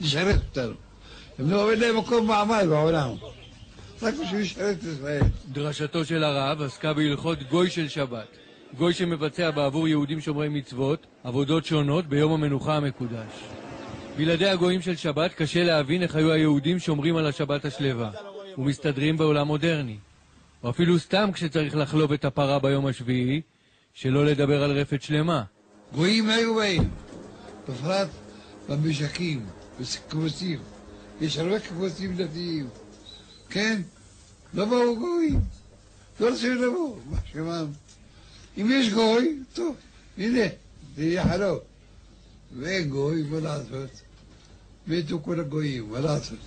ישרת אותנו. הם לא עובד להם מקום מעמד בעולם. רק בשביל ישרת את ישראל. דרשתו של הרב עסקה בהלכות גוי של שבת. גוי שמבצע בעבור יהודים שומרי מצוות עבודות שונות ביום המנוחה המקודש. בלעדי הגויים של שבת קשה להבין איך היו היהודים שומרים על השבת השלווה ומסתדרים בעולם מודרני. או אפילו סתם כשצריך לחלוב את הפרה ביום השביעי, שלא לדבר על רפת שלמה. גויים היו באים, בפרט במשקים, בקיבוצים. יש הרבה קיבוצים דתיים, כן? לא באו גויים, לא רוצים לבוא, מה שמם. אם יש גוי, טוב, הנה, זה יהיה חלום. ואין גוי, מה לעשות? מתו כל הגויים, מה לעשות?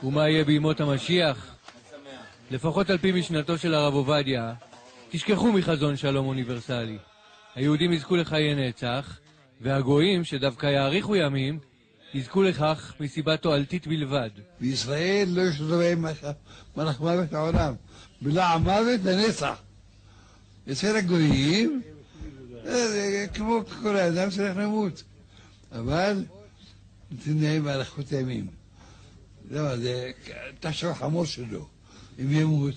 ומה יהיה בימות המשיח? לפחות על פי משנתו של הרב עובדיה, תשכחו מחזון שלום אוניברסלי. היהודים יזכו לחיי נצח, והגויים שדווקא יאריכו ימים, יזכו לכך מסיבה תועלתית בלבד. בישראל לא יש להם מלאך מוות העולם, בלע מוות לנצח. אצל הגויים, כמו כל האדם צריך למות, אבל נותנים להם אריכות ימים. לא, זה תחשוב חמור שלו, אם ימות,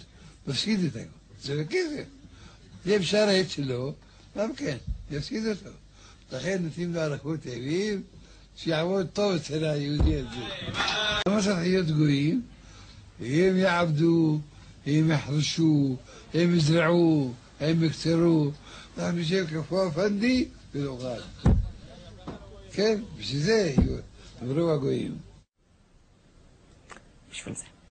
מפסיד את הכל, זה בכסף. זה אפשר העט שלו, גם כן, יפסיד אותו. לכן נותנים לו אריכות ימים, שיעבוד טוב אצל היהודי הזה. למה צריך להיות גויים? הם יעבדו, הם יחרשו, הם יזרעו, הם יקצרו. אנחנו נשב כפו פנדי ונאכל. כן, בשביל זה יהיו, דברו הגויים. בשביל זה.